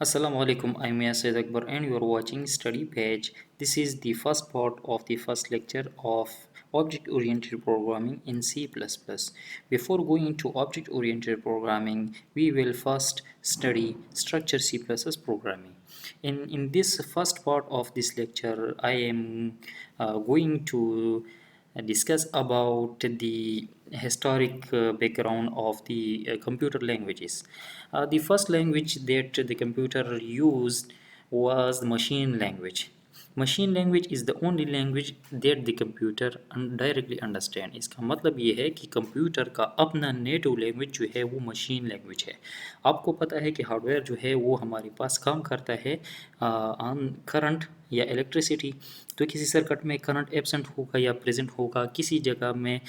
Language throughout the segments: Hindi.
Assalamu alaikum, I'm Yasir Akbar and you're watching Study Page. This is the first part of the first lecture of Object Oriented Programming in C++. Before going into Object Oriented Programming, we will first study Structure C++ programming. In this first part of this lecture, I am going to discuss about the historic background of the computer languages. The first language that the computer used was the machine language. Machine language is the only language that the computer directly understand. इसका मतलब ये है कि कंप्यूटर का अपना नेटिव लैंग्वेज जो है वो मशीन लैंग्वेज है। आपको पता है कि हार्डवेयर जो है वो हमारे पास काम करता है ऑन करंट या इलेक्ट्रिसिटी। तो किसी सर्किट में करंट एब्सेंट होगा या प्रेजेंट होगा, किसी जगह में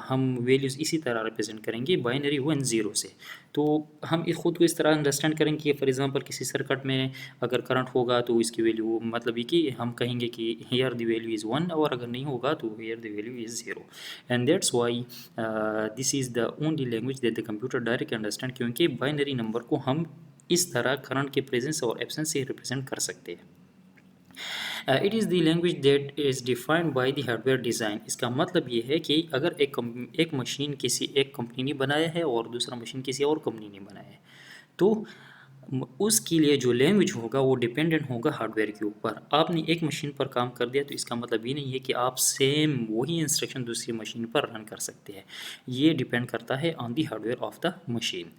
हम वैल्यूज़ इसी तरह रिप्रेजेंट करेंगे बाइनरी 1 0 से। तो हम ख़ुद को इस तरह अंडरस्टैंड करेंगे कि फॉर एग्जांपल किसी सर्किट में अगर करंट होगा तो इसकी वैल्यू मतलब ये कि हम कहेंगे कि हियर द वैल्यू इज़ 1, और अगर नहीं होगा तो here the value is 0। And that's why this is the only language that the computer direct understand, क्योंकि बाइनरी नंबर को हम इस तरह करंट के प्रेजेंस और एब्सेंस से रिप्रेजेंट कर सकते हैं। It is the language that is defined by the hardware design. इसका मतलब ये है कि अगर एक मशीन किसी एक कंपनी ने बनाया है और दूसरा मशीन किसी और कंपनी ने बनाया है, तो उसके लिए जो लैंग्वेज होगा वो डिपेंडेंट होगा हार्डवेयर के ऊपर। आपने एक मशीन पर काम कर दिया तो इसका मतलब ये नहीं है कि आप सेम वही इंस्ट्रक्शन दूसरी मशीन पर रन कर सकते हैं। ये डिपेंड करता है on the hardware of the machine.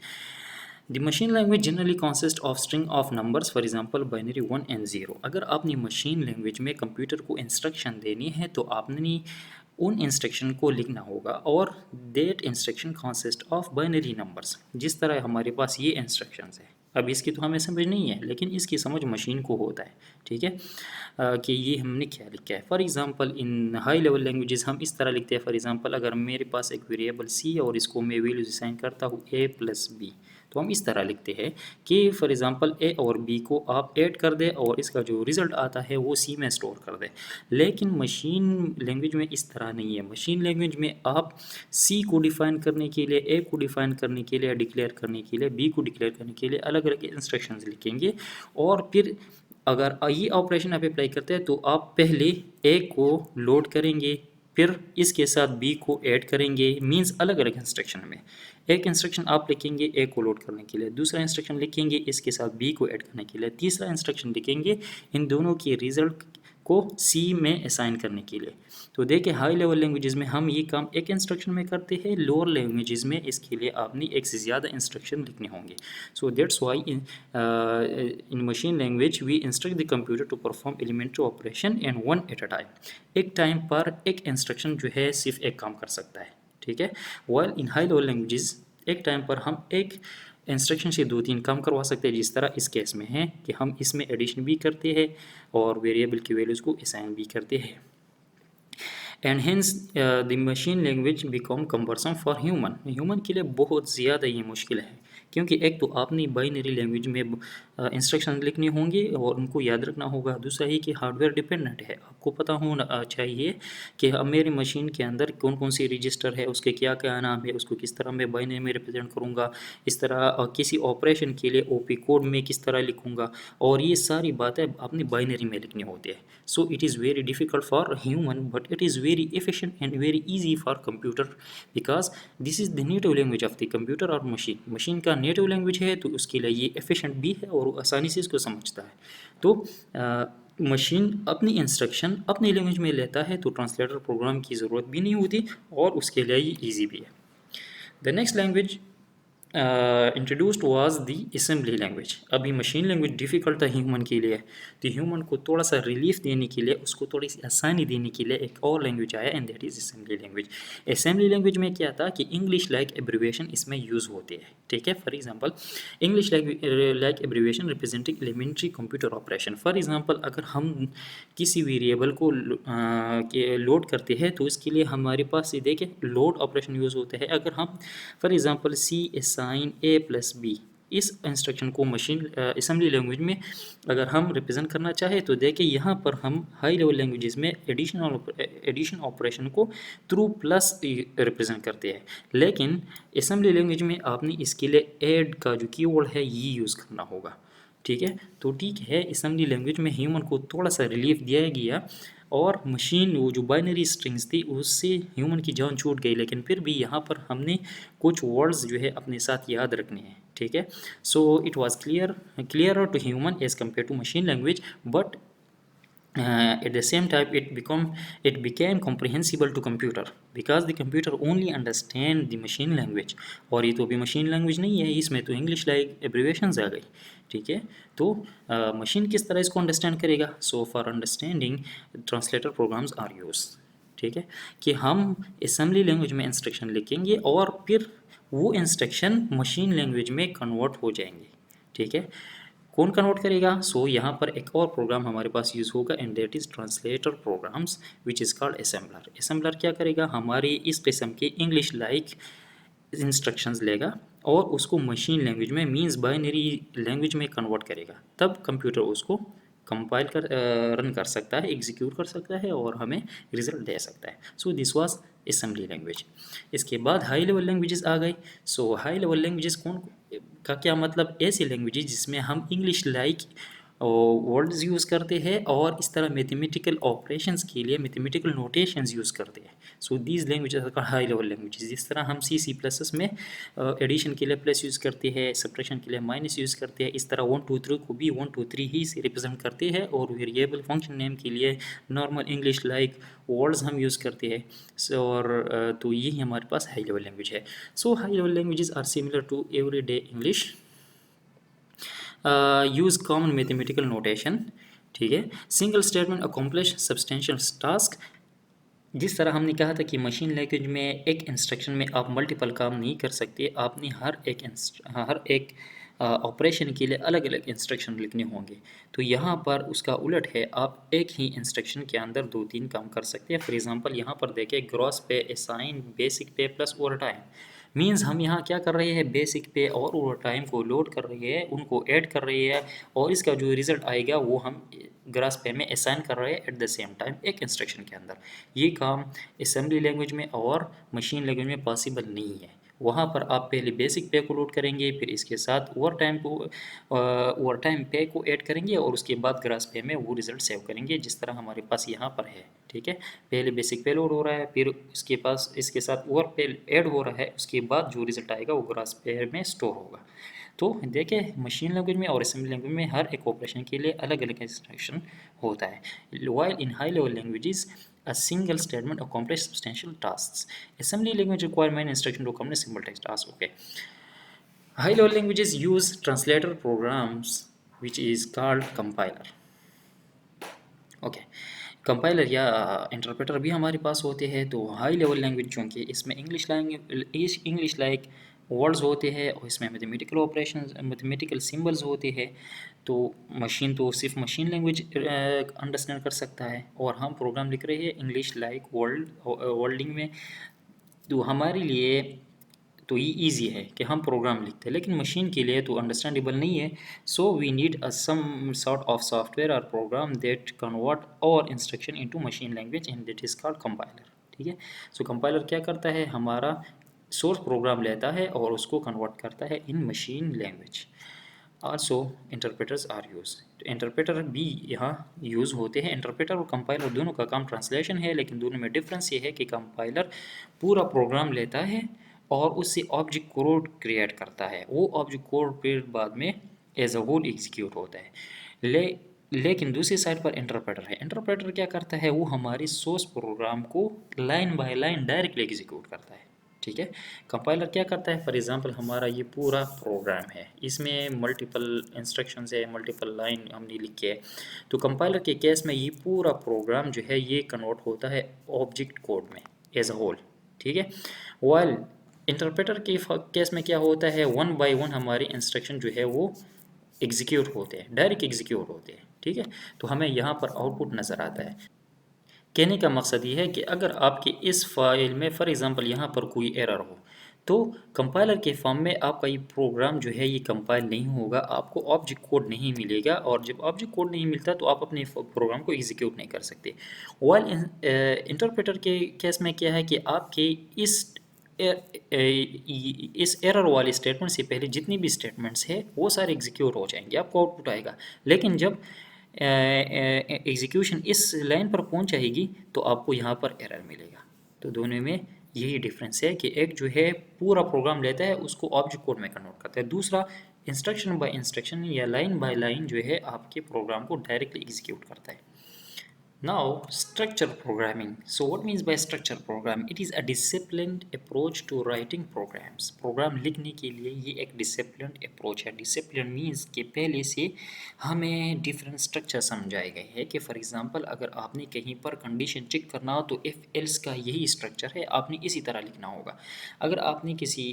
The machine language generally consists of string of numbers, for example binary 1 and 0। अगर आपने मशीन लैंग्वेज में कंप्यूटर को इंस्ट्रक्शन देनी है तो आपने उन इंस्ट्रक्शन को लिखना होगा, और that instruction consist of binary numbers. जिस तरह हमारे पास ये इंस्ट्रक्शंस है, अब इसकी तो हमें समझ नहीं है लेकिन इसकी समझ मशीन को होता है, ठीक है, कि ये हमने क्या लिखा है। For example in high level languages हम इस तरह लिखते हैं। फॉर एग्जांपल अगर मेरे पास एक वेरिएबल सी और इसको मैं वैल्यूज असाइन करता हूँ a प्लस बी, तो हम इस तरह लिखते हैं कि फॉर एग्जांपल ए और बी को आप ऐड कर दें और इसका जो रिज़ल्ट आता है वो सी में स्टोर कर दें। लेकिन मशीन लैंग्वेज में इस तरह नहीं है। मशीन लैंग्वेज में आप सी को डिफ़ाइन करने के लिए, ए को डिफ़ाइन करने के लिए, डिक्लेयर करने के लिए, बी को डिक्लेयर करने के लिए अलग अलग इंस्ट्रक्शंस लिखेंगे, और फिर अगर ये ऑपरेशन आप अप्लाई करते हैं तो आप पहले ए को लोड करेंगे, फिर इसके साथ बी को ऐड करेंगे, मींस अलग अलग इंस्ट्रक्शन में। एक इंस्ट्रक्शन आप लिखेंगे ए को लोड करने के लिए, दूसरा इंस्ट्रक्शन लिखेंगे इसके साथ बी को ऐड करने के लिए, तीसरा इंस्ट्रक्शन लिखेंगे इन दोनों के रिजल्ट को सी में असाइन करने के लिए। तो देखिए हाई लेवल लैंग्वेजेस में हम ये काम एक इंस्ट्रक्शन में करते हैं, लोअर लैंग्वेजेस में इसके लिए आपने एक से ज़्यादा इंस्ट्रक्शन लिखने होंगे। So that's why in machine language we instruct the computer to perform elementary operation and one at a time. एक टाइम पर एक इंस्ट्रक्शन जो है सिर्फ एक काम कर सकता है, ठीक है। While in high level languages एक टाइम पर हम एक इंस्ट्रक्शन से 2-3 काम करवा सकते हैं, जिस तरह इस केस में है कि हम इसमें एडिशन भी करते हैं और वेरिएबल की वैल्यूज़ को असाइन भी करते हैं। And hence the machine language become cumbersome for human के लिए बहुत ज़्यादा ये मुश्किल है, क्योंकि एक तो आपने बाइनरी लैंग्वेज में इंस्ट्रक्शन लिखने होंगे और उनको याद रखना होगा। दूसरा ही कि हार्डवेयर डिपेंडेंट है, आपको पता होना चाहिए कि मेरी मशीन के अंदर कौन कौन सी रजिस्टर है, उसके क्या क्या नाम है, उसको किस तरह मैं बाइनरी में रिप्रेजेंट करूँगा, इस तरह किसी ऑपरेशन के लिए ओपी कोड में किस तरह लिखूँगा, और ये सारी बातें आपने बाइनरी में लिखनी होती है। So it is very difficult for human but it is very efficient and very easy for computer because this is the native language of the computer और मशीन का नेटिव लैंग्वेज है, तो उसके लिए ये एफिशिएंट भी है और आसानी से इसको समझता है। तो मशीन अपनी इंस्ट्रक्शन अपनी लैंग्वेज में लेता है तो ट्रांसलेटर प्रोग्राम की ज़रूरत भी नहीं होती और उसके लिए ये ईजी भी है। The next language introduced was the assembly language. अभी मशीन लैंग्वेज डिफ़िकल्ट था ह्यूमन के लिए, तो ह्यूमन को थोड़ा सा रिलीफ देने के लिए, उसको थोड़ी सी आसानी देने के लिए एक और लैंग्वेज आया and that is assembly language. Assembly language में क्या था कि इंग्लिश लाइक एब्रीविएशन इसमें यूज़ होते हैं, ठीक है। For example English like abbreviation representing elementary computer operation. For example अगर हम किसी वेरिएबल को लोड करते हैं तो इसके लिए हमारे पास सीधे के लोड ऑपरेशन यूज़ होते हैं। अगर हम for example c assign a plus b इस इंस्ट्रक्शन को मशीन असेंबली लैंग्वेज में अगर हम रिप्रेजेंट करना चाहें तो देखिए यहाँ पर हम हाई लेवल लैंग्वेजेस में एडिशन ऑपरेशन को थ्रू प्लस रिप्रेजेंट करते हैं, लेकिन असेंबली लैंग्वेज में आपने इसके लिए ऐड का जो कीवर्ड है ये यूज़ करना होगा। ठीक है, तो ठीक है, असेंबली लैंग्वेज में ह्यूमन को थोड़ा सा रिलीफ दिया गया और मशीन वो जो बाइनरी स्ट्रिंग्स थी उससे ह्यूमन की जान छूट गई, लेकिन फिर भी यहाँ पर हमने कुछ वर्ड्स जो है अपने साथ याद रखने हैं। ठीक है, so it was clearer to human as compare to machine language, but at the same time it became comprehensible to computer because the computer only understand the machine language। और ये तो अभी मशीन लैंग्वेज नहीं है, इसमें तो इंग्लिश लाइक एब्रीवेशंस आ गई। ठीक है, तो मशीन किस तरह इसको अंडरस्टैंड करेगा? So for understanding translator programs are use. ठीक है, कि हम असेंबली लैंग्वेज में इंस्ट्रक्शन लिखेंगे और फिर वो इंस्ट्रक्शन मशीन लैंग्वेज में कन्वर्ट हो जाएंगे। ठीक है, कौन कन्वर्ट करेगा? सो यहाँ पर एक और प्रोग्राम हमारे पास यूज़ होगा and that is translator programmes which is called assembler. Assembler क्या करेगा? हमारी इस किस्म के इंग्लिश लाइक इंस्ट्रक्शंस लेगा और उसको मशीन लैंग्वेज में मींस बाइनरी लैंग्वेज में कन्वर्ट करेगा, तब कंप्यूटर उसको कंपाइल कर रन कर सकता है, एग्जीक्यूट कर सकता है और हमें रिजल्ट दे सकता है। So this was assembly language. इसके बाद हाई लेवल लैंग्वेजेस आ गई। सो हाई लेवल लैंग्वेजेस कौन का क्या मतलब? ऐसी लैंग्वेजेस जिसमें हम इंग्लिश लाइक वर्ड्स यूज़ करते हैं और इस तरह मैथमेटिकल ऑपरेशंस के लिए मैथमेटिकल नोटेशंस यूज़ करते हैं। So these languages are high level languages. जिस तरह हम सी प्लस में एडिशन के लिए प्लस यूज़ करते हैं, सब्ट्रैक्शन के लिए माइनस यूज़ करते हैं, इस तरह 1 2 3 को भी 1 2 3 ही से रिप्रेजेंट करते हैं और वेरिएबल फंक्शन नेम के लिए नॉर्मल इंग्लिश लाइक वर्ड्स हम यूज़ करते हैं। और तो यही हमारे पास हाई लेवल लैंग्वेज है। So high level languages are similar to everyday English, use common mathematical notation. ठीक है, single statement accomplish substantial task. जिस तरह हमने कहा था कि मशीन लैंग्वेज में एक इंस्ट्रक्शन में आप मल्टीपल काम नहीं कर सकते, आपने हर एक ऑपरेशन के लिए अलग अलग इंस्ट्रक्शन लिखने होंगे। तो यहाँ पर उसका उलट है, आप एक ही इंस्ट्रक्शन के अंदर 2 3 काम कर सकते हैं। फॉर एग्जांपल यहाँ पर देखें, ग्रॉस पे, असाइन, बेसिक पे प्लस ओवर टाइम। मीन्स हम यहाँ क्या कर रहे हैं? बेसिक पे और ओवर टाइम को लोड कर रहे हैं, उनको ऐड कर रहे हैं और इसका जो रिज़ल्ट आएगा वो हम ग्रास पे में असाइन कर रहे हैं एट द सेम टाइम एक इंस्ट्रक्शन के अंदर। ये काम असेंबली लैंग्वेज में और मशीन लैंग्वेज में पॉसिबल नहीं है। वहाँ पर आप पहले बेसिक पे को लोड करेंगे, फिर इसके साथ ओवर टाइम पे को ऐड करेंगे और उसके बाद ग्रास पे में वो रिज़ल्ट सेव करेंगे, जिस तरह हमारे पास यहाँ पर है। ठीक है, पहले बेसिक पे लोड हो रहा है, फिर इसके साथ ओवर पे ऐड हो रहा है, उसके बाद जो रिज़ल्ट आएगा वो ग्रास पे में स्टोर होगा। तो देखिए, मशीन लैंग्वेज में और असेंबली लैंग्वेज में हर एक ऑपरेशन के लिए अलग अलग इंस्ट्रक्शन होता है। While in high level languages a single statement accomplish substantial tasks. Assembly language require many instructions to accomplish simple text tasks. Okay. High level languages use translator programs which is called compiler. Okay, compiler या इंटरप्रेटर भी हमारे पास होते हैं। तो हाई लेवल लैंग्वेज चूँकि इसमें इंग्लिश लाइक वर्ड्स होते हैं और इसमें मैथमेटिकल ऑपरेशन, मैथमेटिकल सिंबल्स होते हैं, तो मशीन तो सिर्फ मशीन लैंग्वेज अंडरस्टैंड कर सकता है और हम प्रोग्राम लिख रहे हैं इंग्लिश लाइक वर्ल्डिंग में। तो हमारे लिए तो ये ईजी है कि हम प्रोग्राम लिखते हैं, लेकिन मशीन के लिए तो अंडरस्टैंडेबल नहीं है। So we need a some sort of software और program that convert our instruction into machine language and that is called compiler. ठीक है, सो कंपाइलर क्या करता है? हमारा सोर्स प्रोग्राम लेता है और उसको कन्वर्ट करता है in machine language. Also interpreters are use. Interpreter भी यहाँ यूज़ होते हैं। इंटरप्रेटर और कंपाइलर दोनों का काम ट्रांसलेशन है, लेकिन दोनों में डिफरेंस ये है कि कंपाइलर पूरा प्रोग्राम लेता है और उससे ऑब्जेक्ट कोड क्रिएट करता है, वो ऑब्जेक्ट कोड फिर बाद में एज अ होल एग्जीक्यूट होता है। लेकिन दूसरी साइड पर इंटरप्रेटर है। इंटरप्रेटर क्या करता है? वो हमारी सोर्स प्रोग्राम को line by line directly execute करता है। ठीक है, कंपाइलर क्या करता है? फॉर एग्जांपल हमारा ये पूरा प्रोग्राम है, इसमें मल्टीपल इंस्ट्रक्शंस है, मल्टीपल लाइन हमने लिखी है। तो कंपाइलर के केस में ये पूरा प्रोग्राम जो है ये कन्वर्ट होता है ऑब्जेक्ट कोड में एज अ होल। ठीक है, वाइल इंटरप्रेटर के केस में क्या होता है? 1 बाय 1 हमारे इंस्ट्रक्शन जो है वो एग्जीक्यूट होते हैं, डायरेक्ट एग्जीक्यूट होते हैं। ठीक है, तो हमें यहाँ पर आउटपुट नज़र आता है। कहने का मकसद ये है कि अगर आपके इस फाइल में फॉर एग्ज़ाम्पल यहाँ पर कोई एरर हो, तो कंपाइलर के फॉर्म में आपका ये प्रोग्राम जो है ये कंपाइल नहीं होगा, आपको ऑब्जेक्ट कोड नहीं मिलेगा, और जब ऑब्जेक्ट कोड नहीं मिलता तो आप अपने प्रोग्राम को एग्जीक्यूट नहीं कर सकते। वाइल इंटरप्रेटर के केस में क्या है कि आपके इस एरर वाले स्टेटमेंट से पहले जितनी भी स्टेटमेंट्स है वो सारे एग्जीक्यूट हो जाएंगे, आपको आउटपुट आएगा। लेकिन जब एग्जीक्यूशन इस लाइन पर पहुंच जाएगी तो आपको यहाँ पर एरर मिलेगा। तो दोनों में यही डिफरेंस है कि एक जो है पूरा प्रोग्राम लेता है उसको ऑब्जेक्ट कोड में कन्वर्ट करता है, दूसरा इंस्ट्रक्शन बाय इंस्ट्रक्शन या लाइन बाय लाइन जो है आपके प्रोग्राम को डायरेक्टली एग्जीक्यूट करता है। Now, structure programming. So, what means by structure program? It is a disciplined approach to writing programs. Program लिखने के लिए ये एक disciplined approach है. Discipline means कि पहले से हमें different structure समझाए गए हैं कि for example अगर आपने कहीं पर condition check करना हो तो if else का यही structure है, आपने इसी तरह लिखना होगा। अगर आपने किसी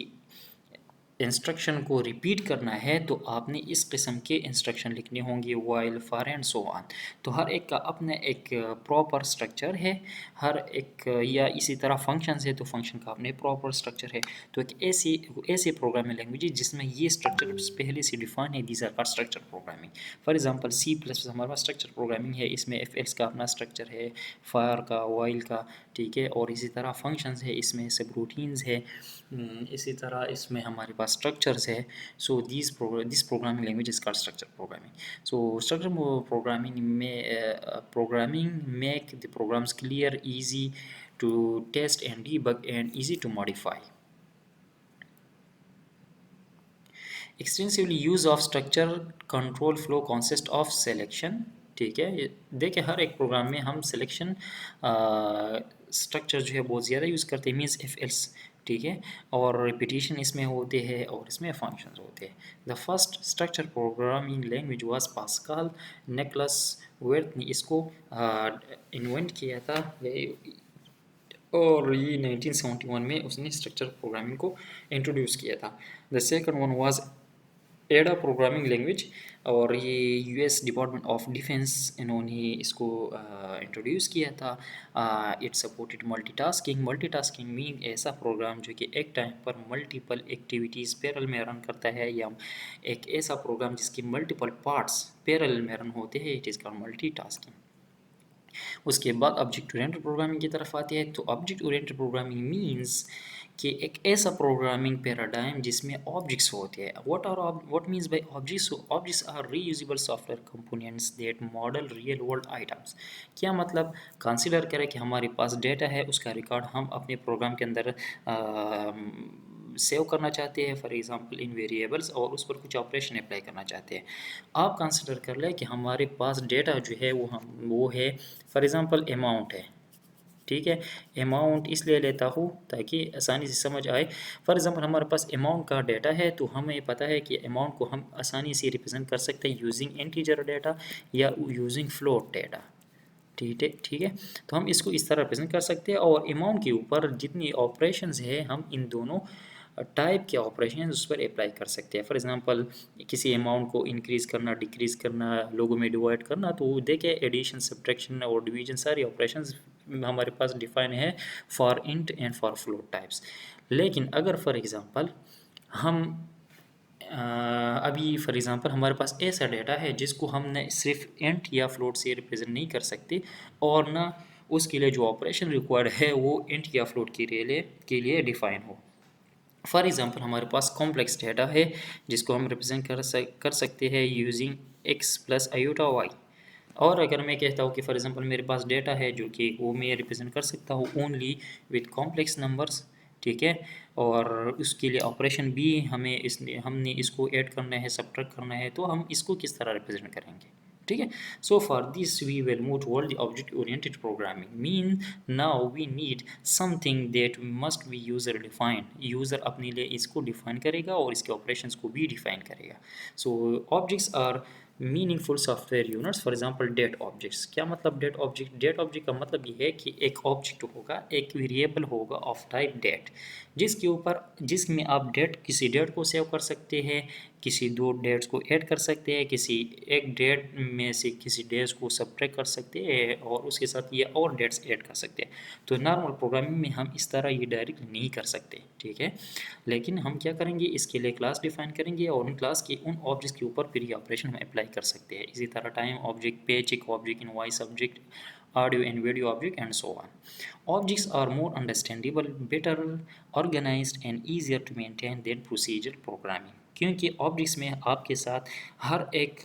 इंस्ट्रक्शन को रिपीट करना है तो आपने इस किस्म के इंस्ट्रक्शन लिखने होंगे, while, for and so on. तो हर एक का अपना एक प्रॉपर स्ट्रक्चर है, हर एक या इसी तरह फंक्शन है तो फंक्शन का अपने प्रॉपर स्ट्रक्चर है। तो एक ऐसे प्रोग्रामिंग लैंग्वेज जिसमें ये स्ट्रक्चर पहले से डिफाइन है, these are called structure programming. For example C++ हमारे पास स्ट्रक्चर प्रोग्रामिंग है, इसमें एफ एल्स का अपना स्ट्रक्चर है, फायर का, वाइल का, ठीक है, और इसी तरह फंक्शंस है, इसमें सब रूटीन्स है, इसी तरह इसमें हमारे पास स्ट्रक्चर्स है। So this programming language is called structure programming. So structure programming make the programs clear, easy to test and debug and easy to modify. Extensively use of structure control flow consist of selection, ठीक है। देखिए हर एक प्रोग्राम में हम सिलेक्शन स्ट्रक्चर जो है बहुत ज़्यादा यूज़ करते हैं, मीन्स इफ एल्स, ठीक है, और रिपीटिशन इसमें होते हैं और इसमें फंक्शंस होते हैं। The first structure programming language was Pascal. Nicholas Wirth ने इसको इन्वेंट किया था, और ये 1971 में उसने स्ट्रक्चर प्रोग्रामिंग को इंट्रोड्यूस किया था। द सेकंड वन वाज एडा प्रोग्रामिंग लैंग्वेज, और ये यूएस डिपार्टमेंट ऑफ डिफेंस इन्होंने इसको इंट्रोड्यूस किया था। It supported multitasking. Multitasking mean ऐसा प्रोग्राम जो कि एक टाइम पर मल्टीपल एक्टिविटीज़ पैरेलल में रन करता है, या एक ऐसा प्रोग्राम जिसके मल्टीपल पार्ट्स पैरेलल में रन होते हैं, इट इज़ कॉल्ड मल्टीटास्किंग। उसके बाद ऑब्जेक्ट ओरिएंटेड प्रोग्रामिंग की तरफ आते हैं। तो ऑब्जेक्ट ओरिएंटेड प्रोग्रामिंग मीन्स कि एक ऐसा प्रोग्रामिंग पैराडाइम जिसमें ऑब्जेक्ट्स होते हैं। What means by objects? Objects are reusable software components that model real world items. क्या मतलब? कंसीडर करें कि हमारे पास डेटा है, उसका रिकॉर्ड हम अपने प्रोग्राम के अंदर सेव करना चाहते हैं, फॉर एग्जांपल इन वेरिएबल्स, और उस पर कुछ ऑपरेशन अप्लाई करना चाहते हैं। आप कंसीडर कर लें कि हमारे पास डेटा जो है वो है फॉर एग्जांपल अमाउंट है, ठीक है। अमाउंट इसलिए लेता हूँ ताकि आसानी से समझ आए। फॉर एग्जांपल हमारे पास अमाउंट का डेटा है, तो हमें पता है कि अमाउंट को हम आसानी से रिप्रेजेंट कर सकते हैं यूजिंग इंटीजर डेटा या यूजिंग फ्लोट डेटा, ठीक है। तो हम इसको इस तरह रिप्रेजेंट कर सकते हैं, और अमाउंट के ऊपर जितनी ऑपरेशंस है हम इन दोनों टाइप के ऑपरेशन उस पर अप्लाई कर सकते हैं। फॉर एग्जांपल किसी अमाउंट को इंक्रीज़ करना, डिक्रीज़ करना, लोगों में डिवाइड करना, तो देखिए एडिशन, सब्ट्रैक्शन और डिवीजन सारी ऑपरेशंस हमारे पास डिफाइन है for int and for float types. लेकिन अगर फॉर एग्जांपल हम अभी फॉर एग्जांपल हमारे पास ऐसा डेटा है जिसको हम न सिर्फ इंट या फ्लोट से रिप्रेजेंट नहीं कर सकते, और ना उसके लिए जो ऑपरेशन रिक्वायर्ड है वो इंट या फ्लोट के लिए डिफाइन हो। फॉर एग्जांपल हमारे पास कॉम्प्लेक्स डेटा है जिसको हम रिप्रेजेंट कर सकते हैं using x plus iota y. और अगर मैं कहता हूँ कि फॉर एग्जांपल मेरे पास डेटा है जो कि वो मैं रिप्रेजेंट कर सकता हूँ ओनली विथ कॉम्प्लेक्स नंबर्स, ठीक है, और उसके लिए ऑपरेशन भी हमने इसको ऐड करना है, सब्ट्रैक्ट करना है, तो हम इसको किस तरह रिप्रेजेंट करेंगे, ठीक है। So for this we will move toward the object oriented programming. Mean now we need something that must be user defined. User अपने लिए इसको डिफाइन करेगा और इसके ऑपरेशंस को भी डिफाइन करेगा। So objects are meaningful software units, for example date objects. क्या मतलब डेट ऑब्जेक्ट? डेट ऑब्जेक्ट का मतलब ये है कि एक ऑब्जेक्ट होगा, एक वेरिएबल होगा ऑफ टाइप डेट, जिसमें आप डेट, किसी डेट को सेव कर सकते हैं, किसी दो डेट्स को ऐड कर सकते हैं, किसी एक डेट में से किसी डेट्स को सब्ट्रैक्ट कर सकते हैं और उसके साथ ये और डेट्स ऐड कर सकते हैं। तो नॉर्मल प्रोग्रामिंग में हम इस तरह ये डायरेक्ट नहीं कर सकते, ठीक है। लेकिन हम क्या करेंगे, इसके लिए क्लास डिफाइन करेंगे और उन क्लास के उन ऑब्जेक्ट्स के ऊपर फिर ये ऑपरेशन हम अप्लाई कर सकते हैं। इसी तरह time object, pay check object, invoice object, audio and video object, and so on. Objects are more understandable, better organized and easier to maintain than procedural programming, क्योंकि ऑब्जेक्ट्स में आपके साथ हर एक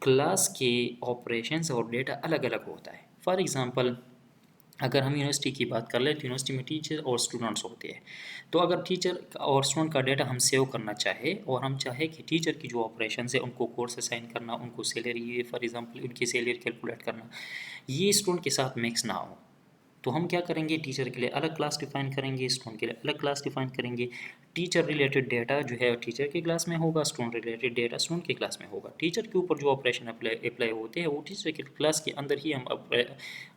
क्लास के ऑपरेशंस और डेटा अलग अलग होता है। फॉर एग्जांपल, अगर हम यूनिवर्सिटी की बात कर लें तो यूनिवर्सिटी में टीचर और स्टूडेंट्स होते हैं। तो अगर टीचर और स्टूडेंट का डेटा हम सेव करना चाहे और हम चाहे कि टीचर की जो ऑपरेशन है उनको कोर्स असाइन करना, उनको सैलरी, फॉर एग्जांपल उनकी सैलरी कैलकुलेट करना, ये स्टूडेंट के साथ मिक्स ना हो, तो हम क्या करेंगे, टीचर के लिए अलग क्लास डिफाइन करेंगे, स्टूडेंट के लिए अलग क्लास डिफाइन करेंगे। टीचर रिलेटेड डेटा जो है टीचर की क्लास में होगा, स्टूडेंट रिलेटेड डेटा स्टूडेंट की क्लास में होगा। टीचर के ऊपर जो ऑपरेशन अप्लाई होते हैं वो टीचर की क्लास के अंदर ही हम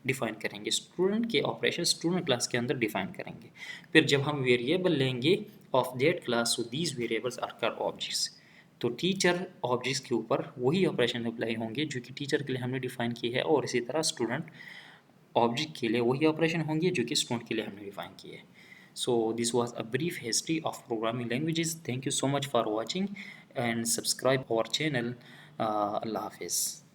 डिफाइन करेंगे, स्टूडेंट के ऑपरेशन स्टूडेंट क्लास के अंदर डिफाइन करेंगे। फिर जब हम वेरिएबल लेंगे of that class, so these variables are called objects. तो टीचर ऑब्जेक्ट्स के ऊपर वही ऑपरेशन अप्लाई होंगे जो कि टीचर के लिए हमने डिफाइन की है, और इसी तरह स्टूडेंट ऑब्जेक्ट के लिए वही ऑपरेशन होंगे जो कि स्टूडेंट के लिए हमने डिफाइन किए। So this was a brief history of programming languages. Thank you so much for watching and subscribe our channel. अल्लाह हाफिज़।